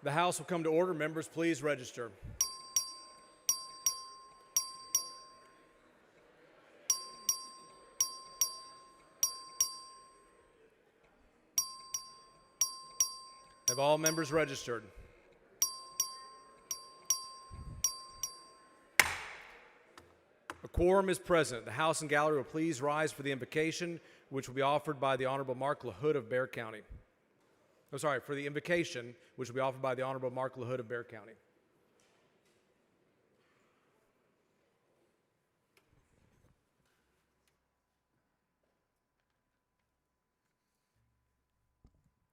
The House will come to order. Members, please register. Have all members registered? A quorum is present. The House and gallery will please rise for the invocation, which will be offered by the Honorable Mark LaHood of Bexar County. I'm sorry, for the invocation, which will be offered by the Honorable Mark LaHood of Bexar County.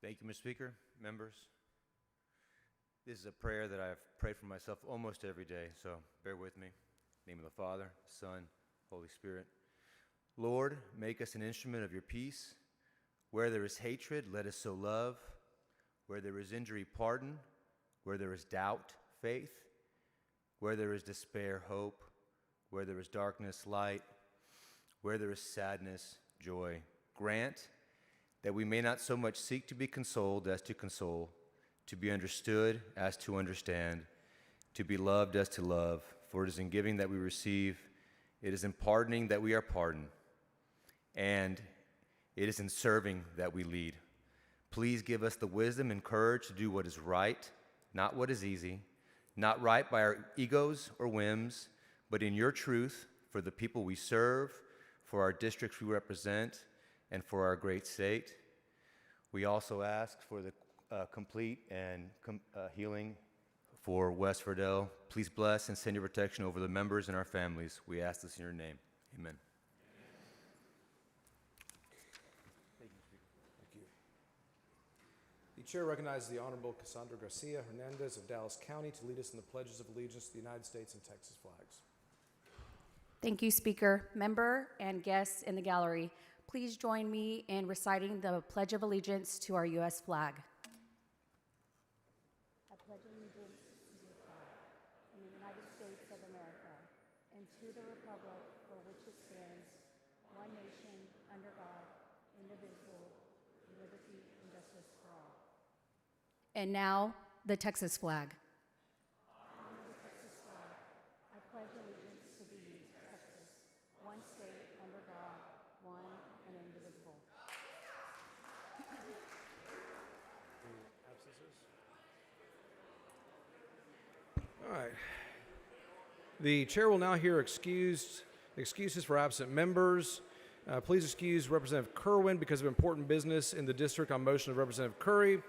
Thank you, Mr. Speaker, members. This is a prayer that I've prayed for myself almost every day, so bear with me. In the name of the Father, Son, Holy Spirit. Lord, make us an instrument of your peace. Where there is hatred, let us sow love. Where there is injury, pardon. Where there is doubt, faith. Where there is despair, hope. Where there is darkness, light. Where there is sadness, joy. Grant that we may not so much seek to be consoled as to console, to be understood as to understand, to be loved as to love. For it is in giving that we receive, it is in pardoning that we are pardoned, and it is in serving that we lead. Please give us the wisdom and courage to do what is right, not what is easy, not right by our egos or whims, but in your truth for the people we serve, for our districts we represent, and for our great state. We also ask for the complete and healing for West Verdell. Please bless and send your protection over the members and our families. We ask this in your name. Amen. Thank you. The chair recognizes the Honorable Cassandra Garcia Hernandez of Dallas County to lead us in the pledges of allegiance to the United States and Texas flags. Thank you, Speaker. Member and guests in the gallery, please join me in reciting the Pledge of Allegiance to our U.S. flag. I pledge allegiance to the flag of the United States of America and to the republic for which it stands, one nation, under God, indivisible, with liberty and justice for all. And now, the Texas flag. Under the Texas flag, I pledge allegiance to thee, Texas, one state, under God, one and indivisible. All right. The chair will now hear excuses for absent members. Please excuse Representative Kerwin because of important business in the district on motion of Representative Curry.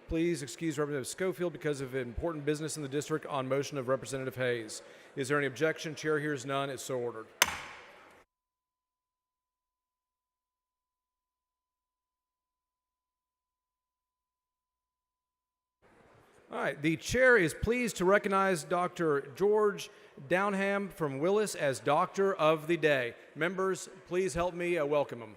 Please excuse Representative Schofield because of important business in the district on motion of Representative Hayes. Is there any objection? Chair hears none. It's so ordered. All right, the chair is pleased to recognize Dr. George Downham from Willis as Doctor of the Day. Members, please help me welcome him.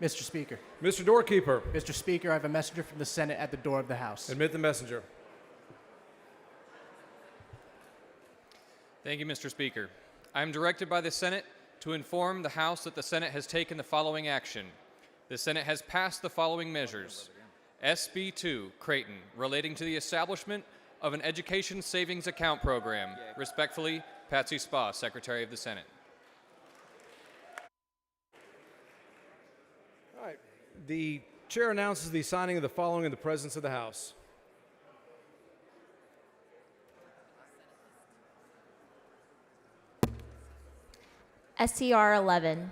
Mr. Speaker. Mr. Doorkeeper, Mr. Speaker, I have a messenger from the Senate at the door of the House. admit the messenger. Thank you, Mr. Speaker. I am directed by the Senate to inform the House that the Senate has taken the following action. The Senate has passed the following measures. SB 2, Creighton, relating to the establishment of an education savings account program. Respectfully, Patsy Spa, Secretary of the Senate. All right. The chair announces the signing of the following in the presence of the House. STR 11.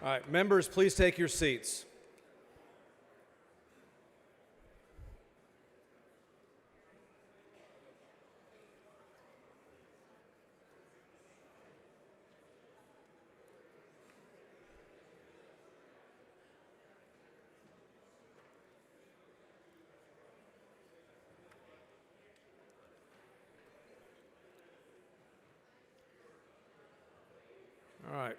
All right, members, please take your seats. All right.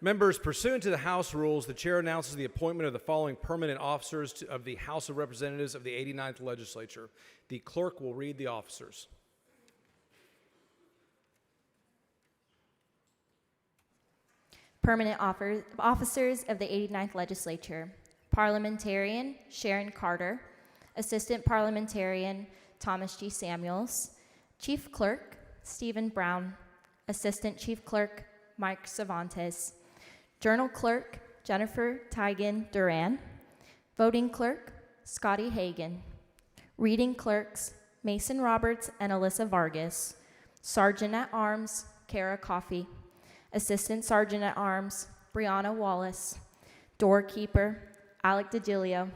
Members, pursuant to the House rules, the chair announces the appointment of the following permanent officers of the House of Representatives of the 89th Legislature. The clerk will read the officers. Permanent officers of the 89th Legislature. Parliamentarian Sharon Carter. Assistant Parliamentarian Thomas G. Samuels. Chief Clerk Stephen Brown. Assistant Chief Clerk Mike Cervantes. Journal Clerk Jennifer Tigan Duran. Voting Clerk Scotty Hagan. Reading Clerks Mason Roberts and Alyssa Vargas. Sergeant at Arms Kara Coffey. Assistant Sergeant at Arms Brianna Wallace. Doorkeeper Alec DeGilio.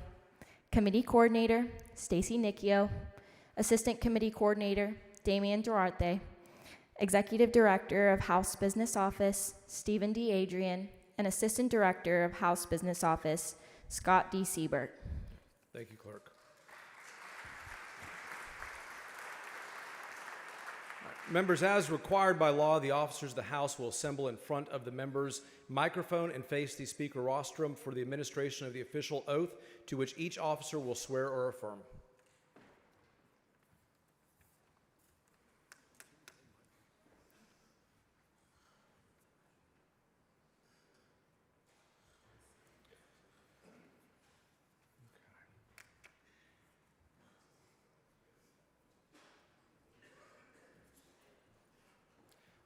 Committee Coordinator Stacy Nicchio. Assistant Committee Coordinator Damian Durarte. Executive Director of House Business Office Stephen D. Adrian. And Assistant Director of House Business Office Scott D. Siebert. Thank you, clerk. Members, as required by law, the officers of the House will assemble in front of the members' microphone and face the speaker rostrum for the administration of the official oath to which each officer will swear or affirm.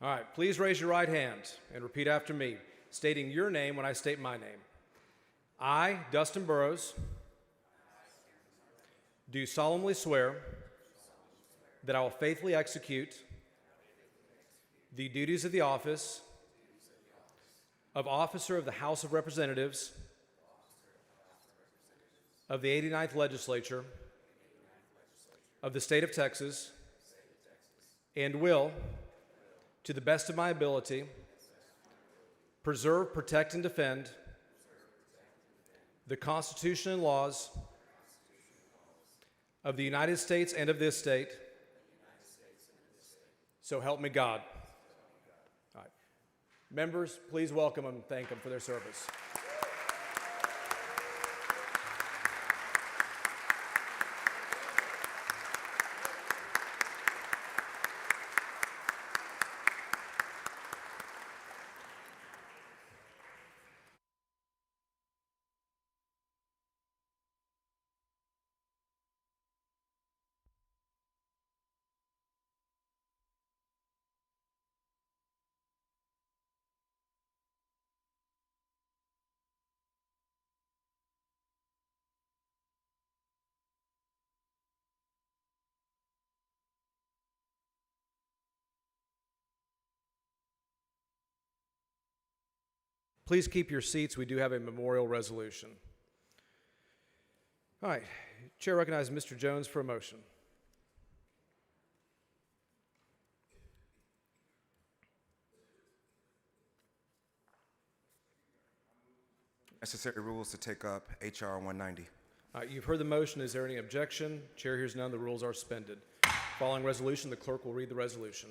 All right, please raise your right hand and repeat after me, stating your name when I state my name. I, Dustin Burrows, do solemnly swear that I will faithfully execute the duties of the office of Officer of the House of Representatives of the 89th Legislature of the State of Texas, and will, to the best of my ability, preserve, protect, and defend the Constitution and laws of the United States and of this state. So help me God. All right. Members, please welcome them and thank them for their service. Please keep your seats. We do have a memorial resolution. All right. Chair recognizes Mr. Jones for a motion. Necessary rules to take up H.R. 190. All right, you've heard the motion. Is there any objection? Chair hears none. The rules are suspended. Following resolution, the clerk will read the resolution.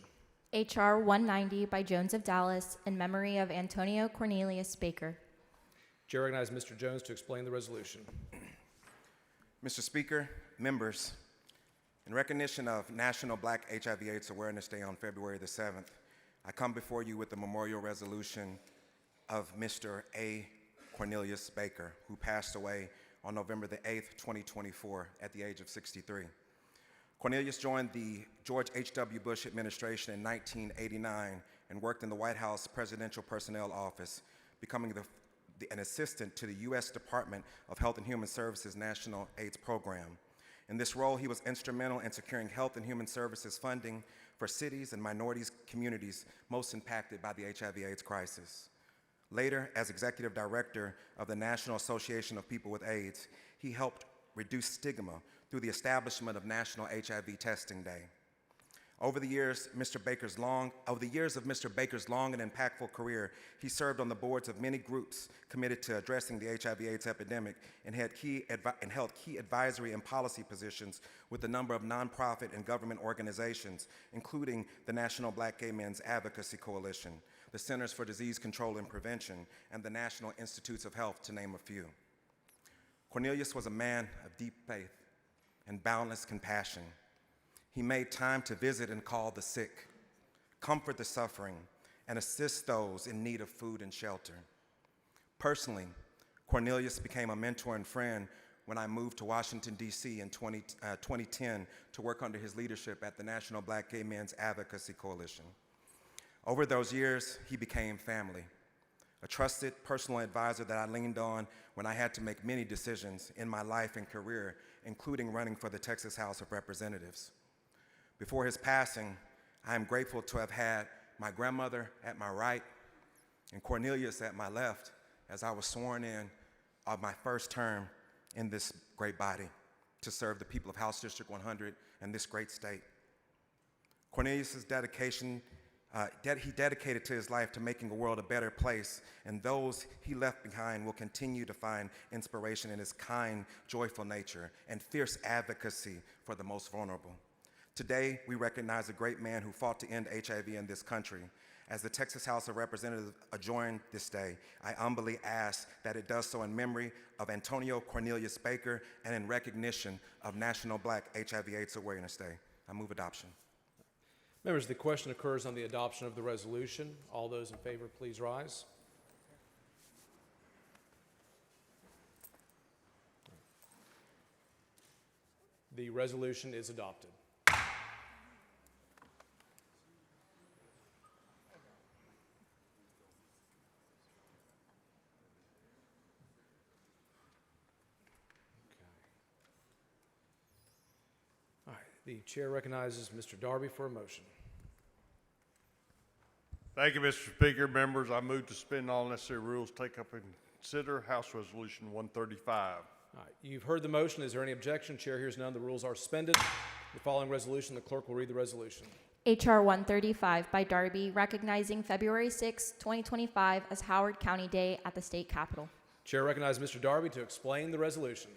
H.R. 190 by Jones of Dallas in memory of Antonio Cornelius Baker. Chair recognizes Mr. Jones to explain the resolution. Mr. Speaker, members, in recognition of National Black HIV/AIDS Awareness Day on February the 7th, I come before you with the memorial resolution of Mr. A. Cornelius Baker, who passed away on November the 8th, 2024, at the age of 63. Cornelius joined the George H.W. Bush administration in 1989 and worked in the White House Presidential Personnel Office, becoming an assistant to the U.S. Department of Health and Human Services National AIDS Program. In this role, he was instrumental in securing health and human services funding for cities and minorities communities most impacted by the HIV/AIDS crisis. Later, as executive director of the National Association of People with AIDS, he helped reduce stigma through the establishment of National HIV Testing Day. Over the years of Mr. Baker's long and impactful career, he served on the boards of many groups committed to addressing the HIV/AIDS epidemic and held key advisory and policy positions with a number of nonprofit and government organizations, including the National Black Gay Men's Advocacy Coalition, the Centers for Disease Control and Prevention, and the National Institutes of Health, to name a few. Cornelius was a man of deep faith and boundless compassion. He made time to visit and call the sick, comfort the suffering, and assist those in need of food and shelter. Personally, Cornelius became a mentor and friend when I moved to Washington, D.C. in 2010 to work under his leadership at the National Black Gay Men's Advocacy Coalition. Over those years, he became family, a trusted personal advisor that I leaned on when I had to make many decisions in my life and career, including running for the Texas House of Representatives. Before his passing, I am grateful to have had my grandmother at my right and Cornelius at my left as I was sworn in on my first term in this great body to serve the people of House District 100 and this great state. Cornelius's dedication, he dedicated to his life to making the world a better place, and those he left behind will continue to find inspiration in his kind, joyful nature and fierce advocacy for the most vulnerable. Today, we recognize a great man who fought to end HIV in this country. As the Texas House of Representatives adjourn this day, I humbly ask that it does so in memory of Antonio Cornelius Baker and in recognition of National Black HIV/AIDS Awareness Day. I move adoption. Members, the question occurs on the adoption of the resolution. All those in favor, please rise. The resolution is adopted. All right, the chair recognizes Mr. Darby for a motion. Thank you, Mr. Speaker. Members, I move to suspend all necessary rules, take up and consider House Resolution 135. All right, you've heard the motion. Is there any objection? Chair hears none. The rules are suspended. The following resolution, the clerk will read the resolution. H.R. 135 by Darby, recognizing February 6, 2025 as Howard County Day at the state capitol. Chair recognizes Mr. Darby to explain the resolution.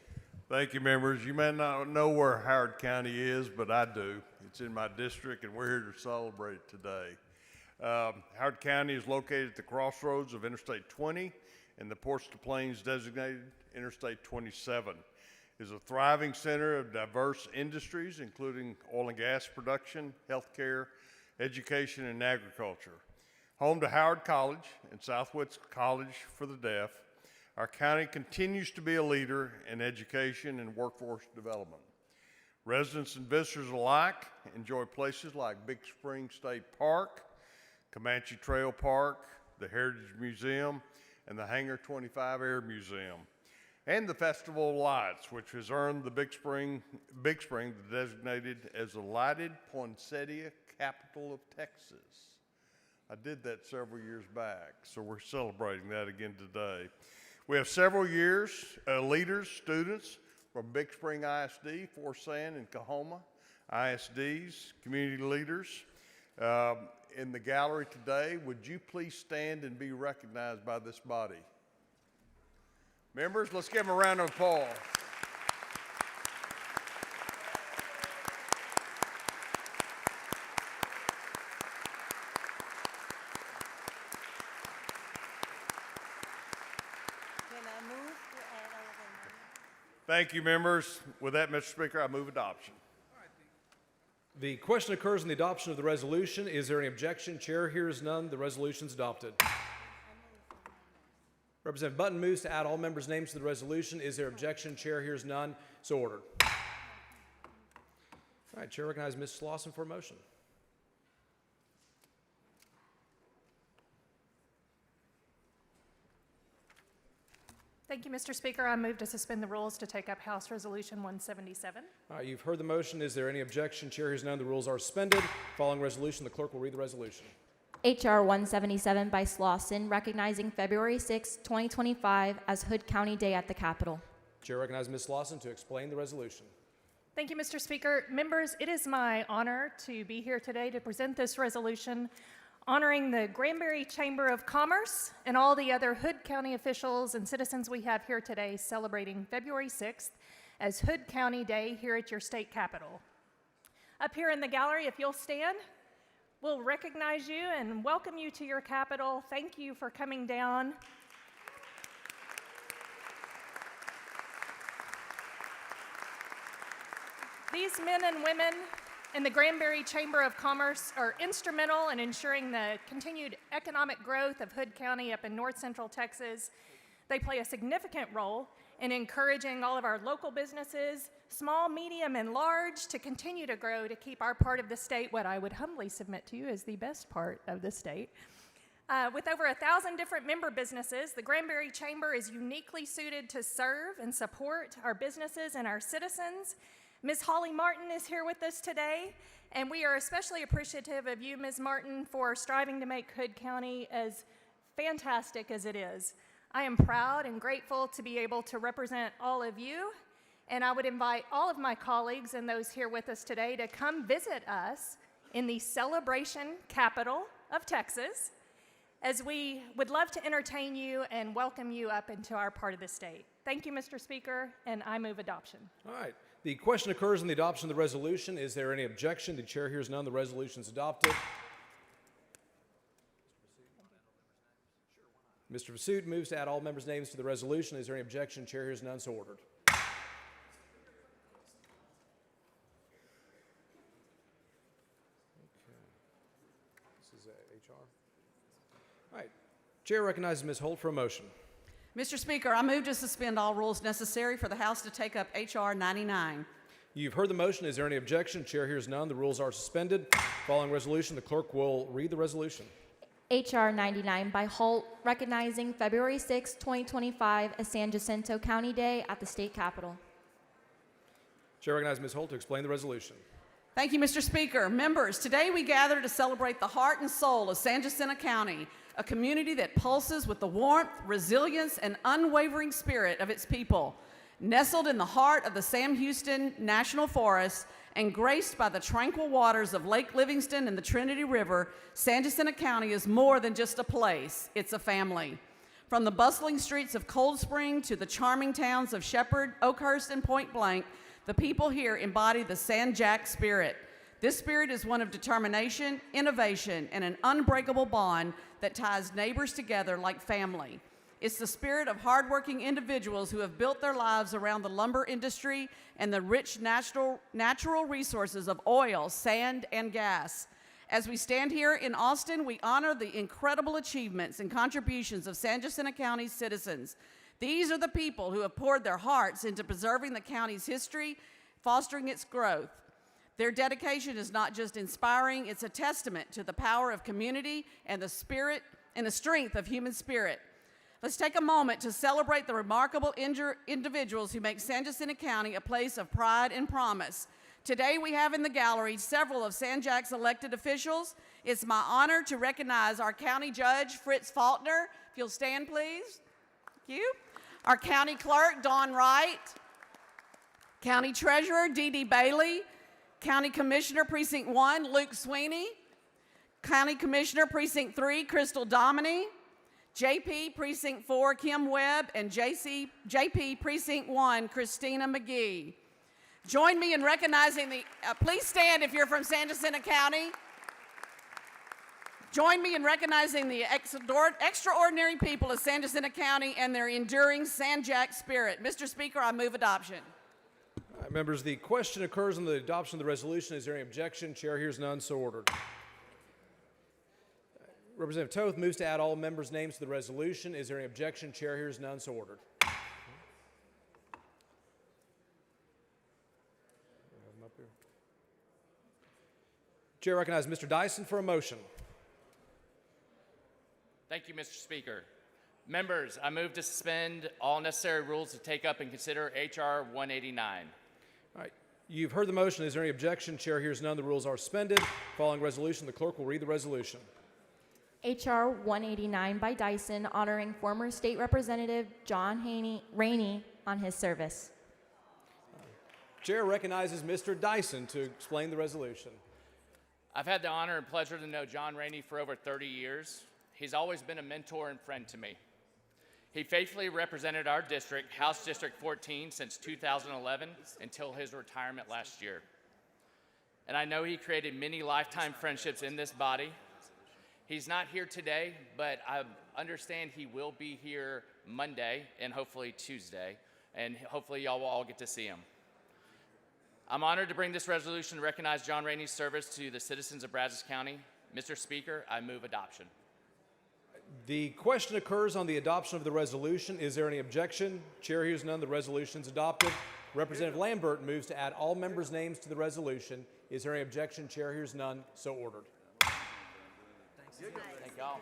Thank you, members. You may not know where Howard County is, but I do. It's in my district, and we're here to celebrate it today. Howard County is located at the crossroads of Interstate 20 and the Ports to Plains designated Interstate 27. It is a thriving center of diverse industries, including oil and gas production, healthcare, education, and agriculture. Home to Howard College and Southwest College for the Deaf, our county continues to be a leader in education and workforce development. Residents and visitors alike enjoy places like Big Spring State Park, Comanche Trail Park, the Heritage Museum, and the Hangar 25 Air Museum, and the Festival of Lights, which has earned the Big Spring designated as the Lighted Poinsettia Capital of Texas. I did that several years back, so we're celebrating that again today. We have several leaders, students from Big Spring ISD, Forest Sand, and Coahoma, ISDs, community leaders in the gallery today. Would you please stand and be recognized by this body? Members, let's give them a round of applause. Thank you, members. With that, Mr. Speaker, I move adoption. The question occurs in the adoption of the resolution. Is there any objection? Chair hears none. The resolution is adopted. Representative Button moves to add all members' names to the resolution. Is there objection? Chair hears none. So ordered. All right, Chair recognizes Ms. Slauson for a motion. Thank you, Mr. Speaker. I move to suspend the rules to take up House Resolution 177. All right, you've heard the motion. Is there any objection? Chair hears none. The rules are suspended. Following resolution, the clerk will read the resolution. H.R. 177 by Slauson, recognizing February 6, 2025 as Hood County Day at the Capitol. Chair recognizes Ms. Slauson to explain the resolution. Thank you, Mr. Speaker. Members, it is my honor to be here today to present this resolution honoring the Granbury Chamber of Commerce and all the other Hood County officials and citizens we have here today celebrating February 6th as Hood County Day here at your state capitol. Up here in the gallery, if you'll stand, we'll recognize you and welcome you to your capital. Thank you for coming down. These men and women in the Granbury Chamber of Commerce are instrumental in ensuring the continued economic growth of Hood County up in north central Texas. They play a significant role in encouraging all of our local businesses, small, medium, and large, to continue to grow to keep our part of the state what I would humbly submit to you is the best part of the state. With over 1,000 different member businesses, the Granbury Chamber is uniquely suited to serve and support our businesses and our citizens. Ms. Holly Martin is here with us today, and we are especially appreciative of you, Ms. Martin, for striving to make Hood County as fantastic as it is. I am proud and grateful to be able to represent all of you, and I would invite all of my colleagues and those here with us today to come visit us in the celebration capital of Texas, as we would love to entertain you and welcome you up into our part of the state. Thank you, Mr. Speaker, and I move adoption. All right. The question occurs in the adoption of the resolution. Is there any objection? The chair hears none. The resolution is adopted. Mr. Vasud moves to add all members' names to the resolution. Is there any objection? Chair hears none. So ordered. This is HR. All right. Chair recognizes Ms. Holt for a motion. Mr. Speaker, I move to suspend all rules necessary for the House to take up H.R. 99. You've heard the motion. Is there any objection? Chair hears none. The rules are suspended. Following resolution, the clerk will read the resolution. H.R. 99 by Holt, recognizing February 6, 2025 as San Jacinto County Day at the state capitol. Chair recognizes Ms. Holt to explain the resolution. Thank you, Mr. Speaker. Members, today we gather to celebrate the heart and soul of San Jacinto County, a community that pulses with the warmth, resilience, and unwavering spirit of its people. Nestled in the heart of the Sam Houston National Forest and graced by the tranquil waters of Lake Livingston and the Trinity River, San Jacinto County is more than just a place, it's a family. From the bustling streets of Cold Spring to the charming towns of Shepherd, Oakhurst, and Point Blank, the people here embody the San Jack spirit. This spirit is one of determination, innovation, and an unbreakable bond that ties neighbors together like family. It's the spirit of hardworking individuals who have built their lives around the lumber industry and the rich natural resources of oil, sand, and gas. As we stand here in Austin, we honor the incredible achievements and contributions of San Jacinto County's citizens. These are the people who have poured their hearts into preserving the county's history, fostering its growth. Their dedication is not just inspiring, it's a testament to the power of community and the spirit and the strength of human spirit. Let's take a moment to celebrate the remarkable individuals who make San Jacinto County a place of pride and promise. Today we have in the gallery several of San Jack's elected officials, It's my honor to recognize our County Judge, Fritz Faulkner. If you'll stand, please. Thank you. Our County Clerk, Dawn Wright. County Treasurer, Dee Dee Bailey. County Commissioner, Precinct 1, Luke Sweeney. County Commissioner, Precinct 3, Crystal Dominy. JP, Precinct 4, Kim Webb. And JP, Precinct 1, Christina McGee. Join me in recognizing please stand if you're from San Jacinto County. Join me in recognizing the extraordinary people of San Jacinto County and their enduring San Jack spirit. Mr. Speaker, I move adoption. All right, members, the question occurs on the adoption of the resolution. Is there any objection? Chair hears none, so ordered. Representative Toth moves to add all members' names to the resolution. Is there any objection? Chair hears none, so ordered. Chair recognizes Mr. Dyson for a motion. Thank you, Mr. Speaker. Members, I move to suspend all necessary rules to take up and consider H.R. 189. All right. You've heard the motion. Is there any objection? Chair hears none. The rules are suspended. Following resolution, the clerk will read the resolution. H.R. 189 by Dyson, honoring former State Representative John Rainey on his service. Chair recognizes Mr. Dyson to explain the resolution. I've had the honor and pleasure to know John Rainey for over 30 years. He's always been a mentor and friend to me. He faithfully represented our district, House District 14, since 2011 until his retirement last year. And I know he created many lifetime friendships in this body. He's not here today, but I understand he will be here Monday and hopefully Tuesday, and hopefully y'all will all get to see him. I'm honored to bring this resolution to recognize John Rainey's service to the citizens of Brazos County. Mr. Speaker, I move adoption. The question occurs on the adoption of the resolution. Is there any objection? Chair hears none. The resolution is adopted. Representative Lambert moves to add all members' names to the resolution. Is there any objection? Chair hears none. So ordered. Thank y'all.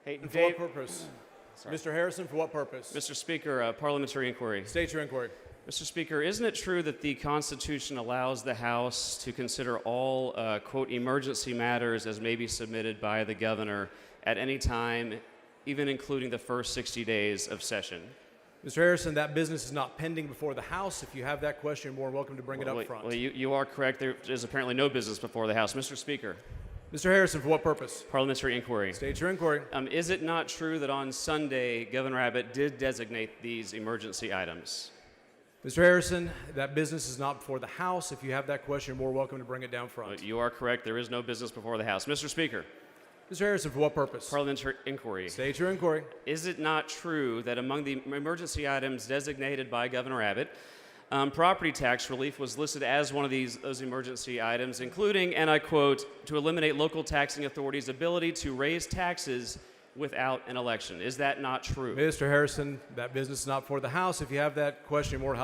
And for what purpose? Mr. Harrison, for what purpose? Mr. Speaker, parliamentary inquiry. State your inquiry. Mr. Speaker, isn't it true that the Constitution allows the House to consider all, quote, emergency matters as may be submitted by the governor at any time, even including the first 60 days of session? Mr. Harrison, that business is not pending before the House. If you have that question, you're more than welcome to bring it up front. Well, you are correct. There is apparently no business before the House. Mr. Speaker. Mr. Harrison, for what purpose? Parliamentary inquiry. State your inquiry. Is it not true that on Sunday, Governor Abbott did designate these emergency items? Mr. Harrison, that business is not before the House. If you have that question, you're more welcome to bring it down front. Well, you are correct. There is no business before the House. Mr. Speaker. Mr. Harrison, for what purpose? Parliamentary inquiry. State your inquiry. Is it not true that among the emergency items designated by Governor Abbott, property tax relief was listed as one of those emergency items, including, and I quote, to eliminate local taxing authorities' ability to raise taxes without an election? Is that not true? Mr. Harrison, that business is not before the House. If you have that question, you're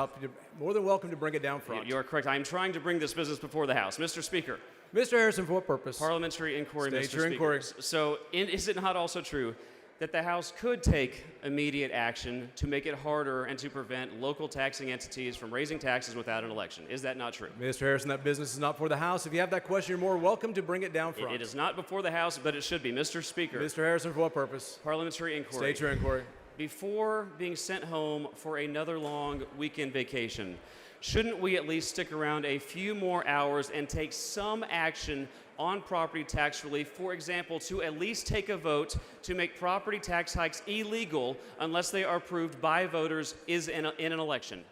more than welcome to bring it down front. You are correct. I am trying to bring this business before the House. Mr. Speaker. Mr. Harrison, for what purpose? Parliamentary inquiry, State Mr. your Speaker. inquiry. So is it not also true that the House could take immediate action to make it harder and to prevent local taxing entities from raising taxes without an election? Is that not true? Mr. Harrison, that business is not before the House. If you have that question, you're more welcome to bring it down front. It is not before the House, but it should be. Mr. Speaker. Mr. Harrison, for what purpose? Parliamentary inquiry. State your inquiry. Before being sent home for another long weekend vacation, shouldn't we at least stick around a few more hours and take some action on property tax relief? For example, to at least take a vote to make property tax hikes illegal unless they are approved by voters in an election.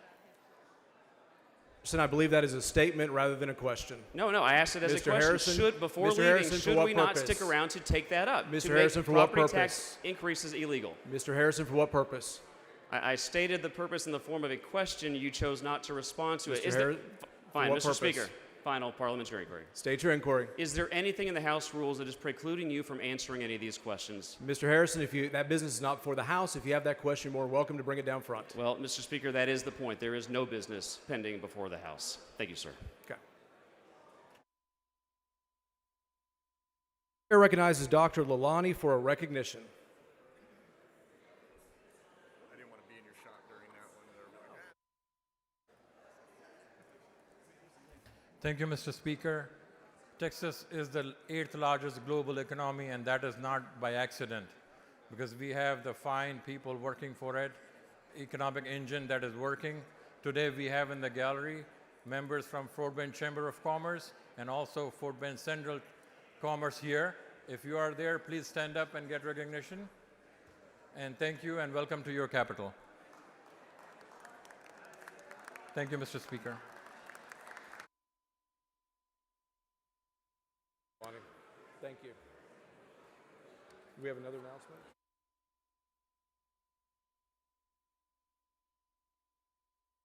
I believe that is a statement rather than a question. No, I asked it as a Mr. question. Harrison, Before Mr. leaving, Harrison, for should what we not purpose? stick around to take that up? Mr. To Harrison, make for what property purpose? tax increases illegal. Mr. Harrison, for what purpose? I stated the purpose in the form of a question. You chose not to respond to it. Mr. Is Harris, fine, what Mr. purpose? Speaker. Final parliamentary inquiry. State your inquiry. Is there anything in the House rules that is precluding you from answering any of these questions? Mr. Harrison, that business is not for the House. If you have that question, you're more welcome to bring it down front. Well, Mr. Speaker, that is the point. There is no business pending before the House. Thank you, sir. Okay. Chair recognizes Dr. Lalani for a recognition. I didn't want to be in your shot during that one. Thank you, Mr. Speaker. Texas is the 8th largest global economy, and that is not by accident, because we have the fine people working for it, economic engine that is working. Today we have in the gallery members from Fort Bend Chamber of Commerce and also Fort Bend Central Commerce here. If you are there, please stand up and get recognition. And thank you and welcome to your capital. Thank you, Mr. Speaker. Thank you. Do we have another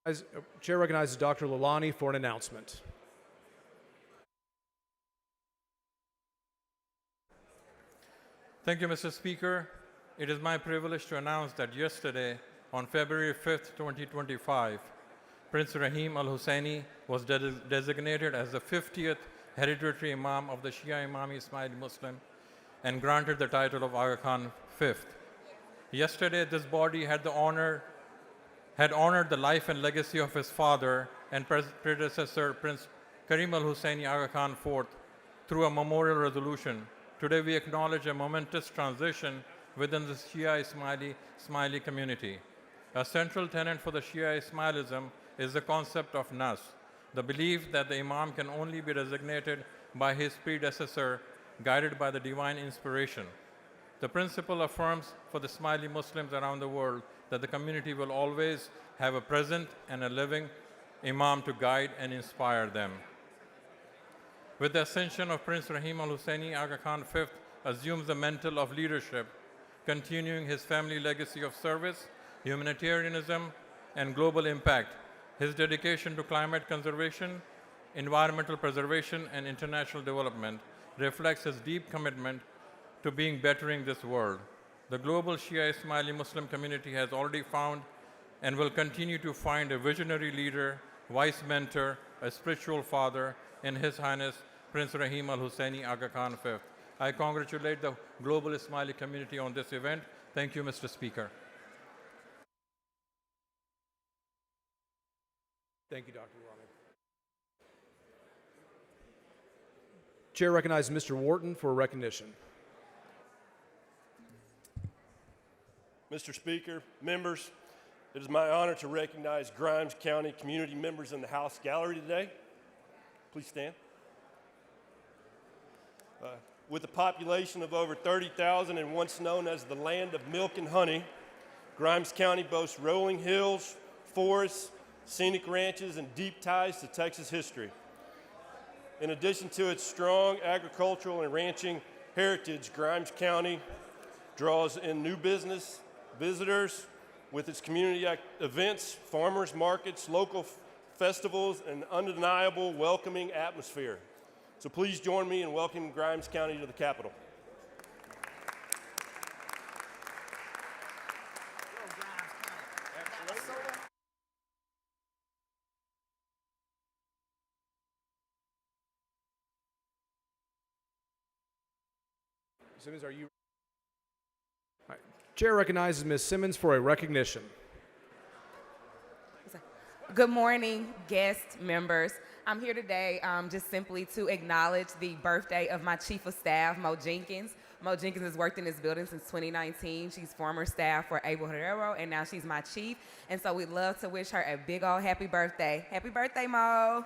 announcement? Chair recognizes Dr. Lalani for an announcement. Thank you, Mr. Speaker. It is my privilege to announce that yesterday, on February 5th, 2025, Prince Rahim Al Husseini was designated as the 50th hereditary Imam of the Shia Imami Ismaili Muslim and granted the title of Aga Khan V. Yesterday, this body had honored the life and legacy of his father and predecessor, Prince Karim Al Husseini Aga Khan IV, through a memorial resolution. Today, we acknowledge a momentous transition within the Shia Ismaili community. A central tenet for the Shia Ismailism is the concept of nas, the belief that the Imam can only be designated by his predecessor, guided by the divine inspiration. The principle affirms for the Ismaili Muslims around the world that the community will always have a present and a living Imam to guide and inspire them. With the ascension of Prince Rahim Al Husseini, Aga Khan V assumes the mantle of leadership, continuing his family legacy of service, humanitarianism, and global impact. His dedication to climate conservation, environmental preservation, and international development reflects his deep commitment to bettering this world. The global Shia Ismaili Muslim community has already found and will continue to find a visionary leader, wise mentor, a spiritual father in His Highness Prince Rahim Al Husseini Aga Khan V. I congratulate the global Ismaili community on this event. Thank you, Mr. Speaker. Thank you, Dr. Lalani. Chair recognizes Mr. Wharton for recognition. Mr. Speaker, members, it is my honor to recognize Grimes County community members in the House Gallery today. Please stand. With a population of over 30,000 and once known as the land of milk and honey, Grimes County boasts rolling hills, forests, scenic ranches, and deep ties to Texas history. In addition to its strong agricultural and ranching heritage, Grimes County draws in new business, visitors, with its community events, farmers markets, local festivals, and undeniable welcoming atmosphere. So please join me in welcoming Grimes County to the Capitol. Simmons, are you? All right. Chair recognizes Ms. Simmons for a recognition. Good morning, guests, members. I'm here today just simply to acknowledge the birthday of my Chief of Staff, Mo Jenkins. Mo Jenkins has worked in this building since 2019. She's former staff for Abel Herrero, and now she's my chief. And so we'd love to wish her a big old happy birthday. Happy birthday, Mo.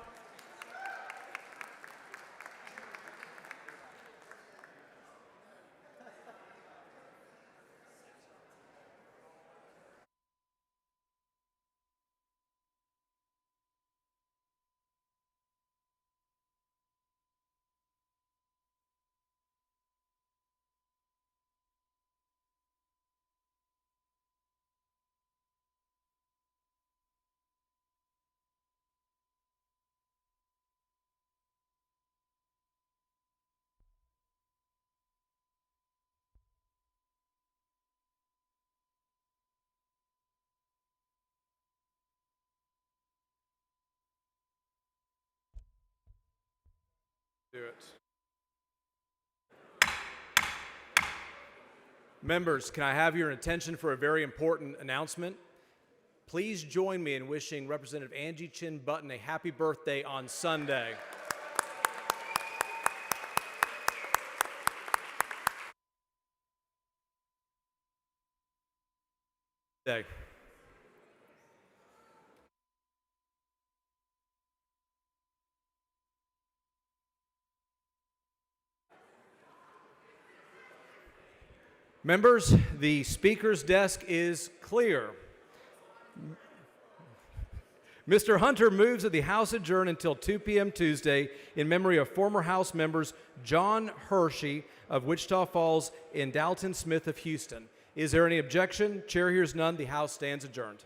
Do it. Members, can I have your attention for a very important announcement? Please join me in wishing Representative Angie Chin Button a happy birthday on Sunday. Day. Members, the Speaker's desk is clear. Mr. Hunter moves that the House adjourn until 2 p.m. Tuesday in memory of former House members John Hershey of Wichita Falls and Dalton Smith of Houston. Is there any objection? Chair hears none. The House stands adjourned.